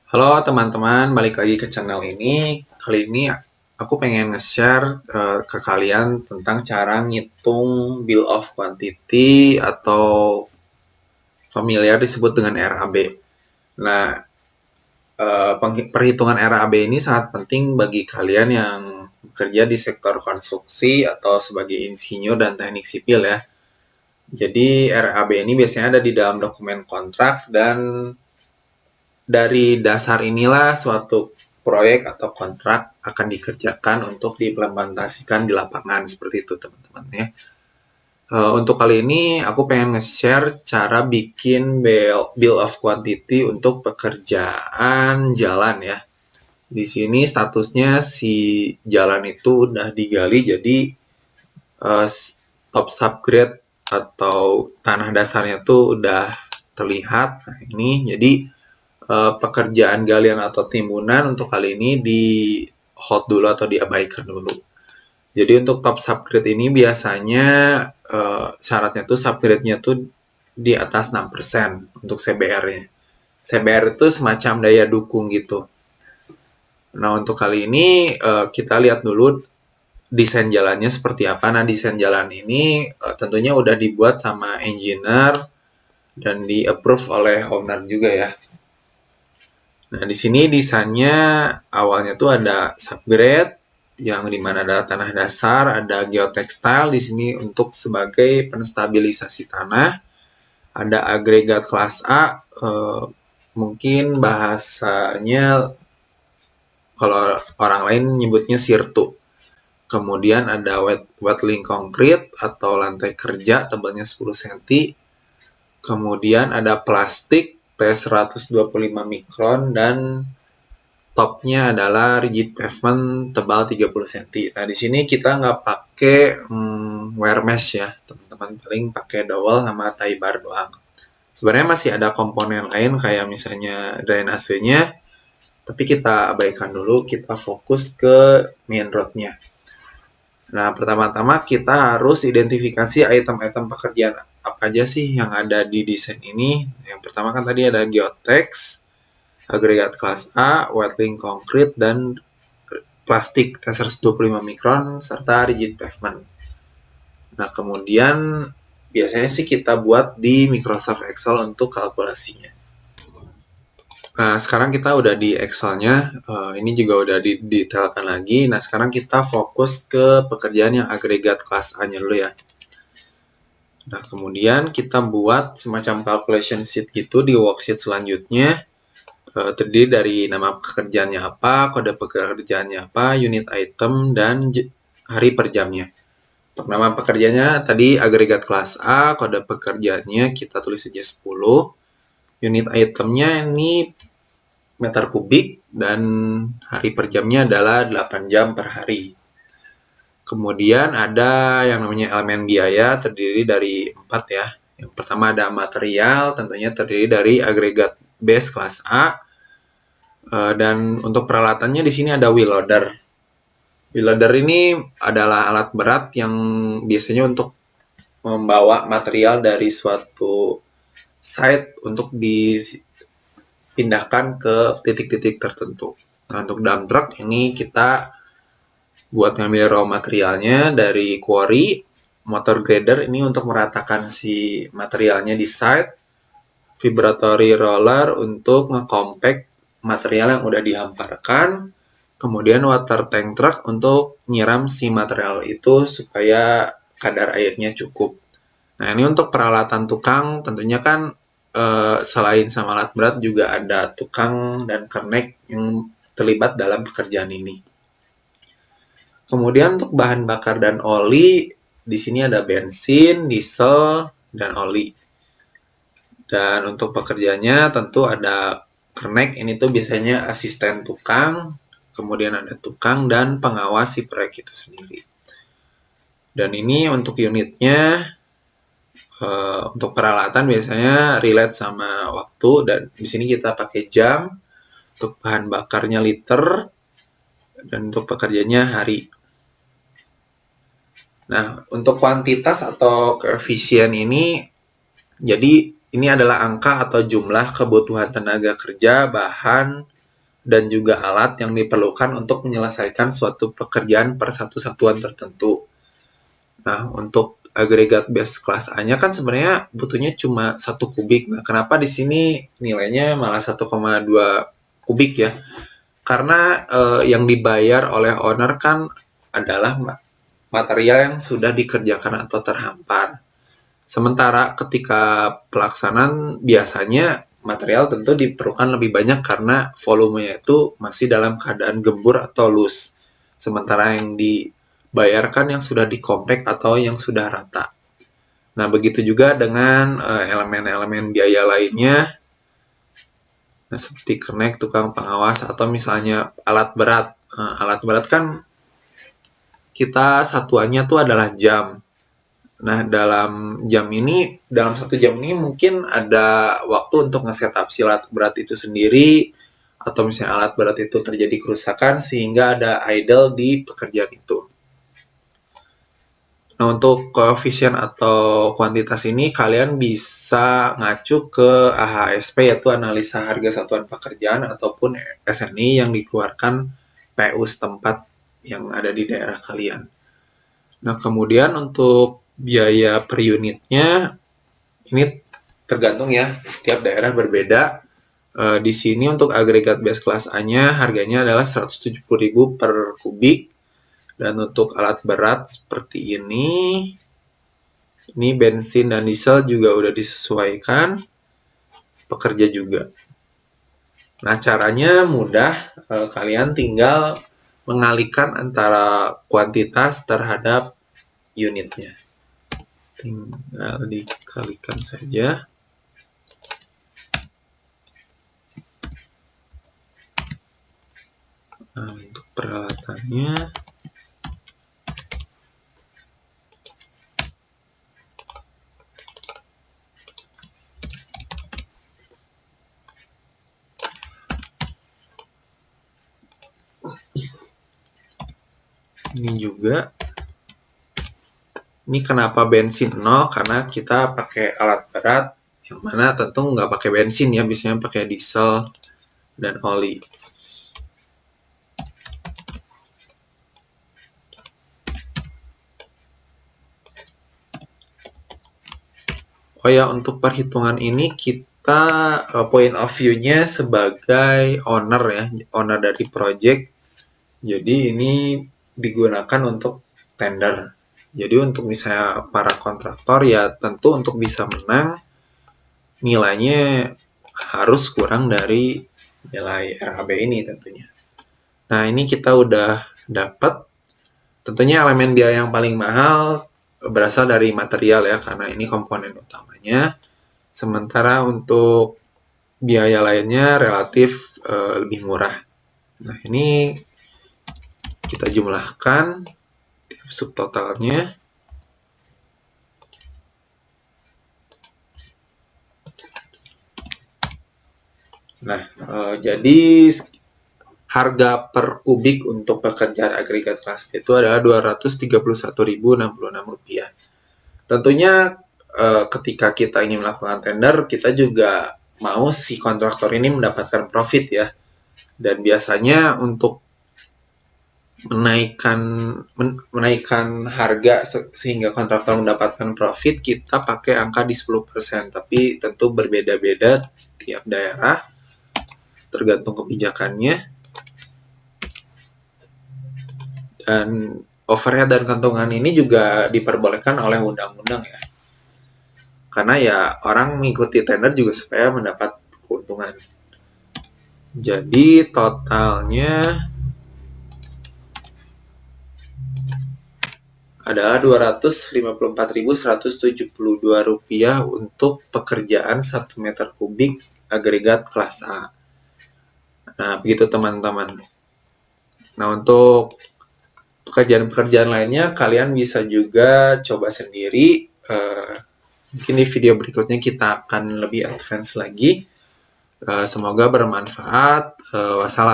Halo teman-teman, balik lagi ke channel ini. Kali ini aku pengen nge-share ke kalian tentang cara ngitung bill of quantity atau familiar disebut dengan RAB. Nah, perhitungan RAB ini sangat penting bagi kalian yang bekerja di sektor konstruksi atau sebagai insinyur dan teknik sipil ya. Jadi RAB ini biasanya ada di dalam dokumen kontrak dan dari dasar inilah suatu proyek atau kontrak akan dikerjakan untuk diimplementasikan di lapangan seperti itu teman-teman ya. Untuk kali ini aku pengen nge-share cara bikin bill of quantity untuk pekerjaan jalan ya. Di sini statusnya si jalan itu udah digali jadi uh, top subgrade atau tanah dasarnya tuh udah terlihat. Nah, ini jadi pekerjaan galian atau timbunan untuk kali ini di hold dulu atau diabaikan dulu. Jadi untuk top subgrade ini biasanya syaratnya tuh subgrade-nya tuh di atas 6% untuk CBR-nya. CBR itu semacam daya dukung gitu. Nah untuk kali ini kita lihat dulu desain jalannya seperti apa. Nah desain jalan ini tentunya udah dibuat sama engineer dan di approve oleh owner juga ya. Nah, di sini desainnya awalnya tuh ada subgrade yang dimana ada tanah dasar, ada geotextile di sini untuk sebagai penstabilisasi tanah, ada agregat kelas A, mungkin bahasanya kalau orang lain nyebutnya sirtu. Kemudian ada wet link concrete atau lantai kerja tebalnya 10 cm. Kemudian ada plastik T125 mikron dan topnya adalah rigid pavement tebal 30 cm. Nah, di sini kita nggak pakai wear mesh ya, teman-teman. Paling pakai dowel sama tie bar doang. Sebenarnya masih ada komponen lain kayak misalnya drainasenya, tapi kita abaikan dulu, kita fokus ke main roadnya. Nah, pertama-tama kita harus identifikasi item-item pekerjaan apa aja sih yang ada di desain ini. Yang pertama kan tadi ada geotex, agregat kelas A, wet link concrete, dan plastik T125 mikron, serta rigid pavement. Nah, kemudian biasanya sih kita buat di Microsoft Excel untuk kalkulasinya. Nah, sekarang kita udah di Excel-nya, ini juga udah didetailkan lagi. Nah, sekarang kita fokus ke pekerjaan yang agregat kelas A-nya dulu ya. Nah, kemudian kita buat semacam calculation sheet gitu di worksheet selanjutnya. Terdiri dari nama pekerjaannya apa, kode pekerjaannya apa, unit item, dan hari per jamnya. Untuk nama pekerjaannya tadi agregat kelas A, kode pekerjaannya kita tulis saja 10. Unit itemnya ini meter kubik, dan hari per jamnya adalah 8 jam per hari. Kemudian ada yang namanya elemen biaya, terdiri dari 4 ya. Yang pertama ada material, tentunya terdiri dari agregat base kelas A, dan untuk peralatannya di sini ada wheel loader. Wheel loader ini adalah alat berat yang biasanya untuk membawa material dari suatu site untuk dipindahkan ke titik-titik tertentu. Nah, untuk dump truck ini kita buat ngambil raw materialnya dari quarry, motor grader ini untuk meratakan si materialnya di site, vibratory roller untuk nge-compact material yang udah dihamparkan, kemudian water tank truck untuk nyiram si material itu supaya kadar airnya cukup. Nah, ini untuk peralatan tukang, tentunya kan selain sama alat berat juga ada tukang dan kernek yang terlibat dalam pekerjaan ini. Kemudian untuk bahan bakar dan oli, di sini ada bensin, diesel, dan oli. Dan untuk pekerjanya tentu ada kernek, ini tuh biasanya asisten tukang, kemudian ada tukang dan pengawas si proyek itu sendiri. Dan ini untuk unitnya, untuk peralatan biasanya relate sama waktu, dan di sini kita pakai jam, untuk bahan bakarnya liter, dan untuk pekerjanya hari. Nah, untuk kuantitas atau koefisien ini, jadi ini adalah angka atau jumlah kebutuhan tenaga kerja, bahan, dan juga alat yang diperlukan untuk menyelesaikan suatu pekerjaan per satu satuan tertentu. Nah, untuk agregat base kelas A-nya kan sebenarnya butuhnya cuma 1 kubik. Nah, kenapa di sini nilainya malah 1,2 kubik ya? Karena yang dibayar oleh owner kan adalah material yang sudah dikerjakan atau terhampar. Sementara ketika pelaksanaan biasanya material tentu diperlukan lebih banyak karena volumenya itu masih dalam keadaan gembur atau loose. Sementara yang dibayarkan yang sudah dikompact atau yang sudah rata. Nah, begitu juga dengan elemen-elemen biaya lainnya. Nah, seperti kernek, tukang pengawas, atau misalnya alat berat. Nah, alat berat kan kita satuannya tuh adalah jam. Nah, dalam 1 jam ini mungkin ada waktu untuk nge-setup si alat berat itu sendiri, atau misalnya alat berat itu terjadi kerusakan sehingga ada idle di pekerjaan itu. Nah, untuk koefisien atau kuantitas ini kalian bisa ngacu ke AHSP, yaitu analisa harga satuan pekerjaan, ataupun SNI yang dikeluarkan PU setempat yang ada di daerah kalian. Nah, kemudian untuk biaya per unitnya ini tergantung ya, tiap daerah berbeda. Di sini untuk agregat base kelas A-nya harganya adalah 170.000 per kubik. Dan untuk alat berat seperti ini bensin dan diesel juga udah disesuaikan, pekerja juga. Nah, caranya mudah, kalian tinggal mengalihkan antara kuantitas terhadap unitnya. Tinggal dikalikan saja. Nah, untuk peralatannya ini juga. Ini kenapa bensin 0? Karena kita pakai alat berat yang mana tentu nggak pakai bensin ya, biasanya pakai diesel dan oli. Oh ya, untuk perhitungan ini kita point of view-nya sebagai owner ya, owner dari project. Jadi ini digunakan untuk tender. Jadi untuk misalnya para kontraktor ya tentu untuk bisa menang nilainya harus kurang dari nilai RAB ini tentunya. Nah, ini kita udah dapat. Tentunya elemen biaya yang paling mahal berasal dari material ya, karena ini komponen utamanya. Sementara untuk biaya lainnya relatif lebih murah. Nah, ini kita jumlahkan subtotalnya. Nah, jadi harga per kubik untuk pekerjaan agregat kelas itu adalah Rp231.066. Tentunya ketika kita ingin melakukan tender, kita juga mau si kontraktor ini mendapatkan profit ya. Dan biasanya untuk menaikkan harga sehingga kontraktor mendapatkan profit, kita pakai angka di 10%. Tapi tentu berbeda-beda tiap daerah, tergantung kebijakannya. Dan overhead dan kantongan ini juga diperbolehkan oleh undang-undang ya. Karena ya orang mengikuti tender juga supaya mendapat keuntungan. Jadi totalnya adalah Rp254.172 untuk pekerjaan 1 meter kubik agregat kelas A. Nah, begitu teman-teman. Nah, untuk pekerjaan-pekerjaan lainnya kalian bisa juga coba sendiri. Mungkin di video berikutnya kita akan lebih advance lagi. Semoga bermanfaat. Wassalam.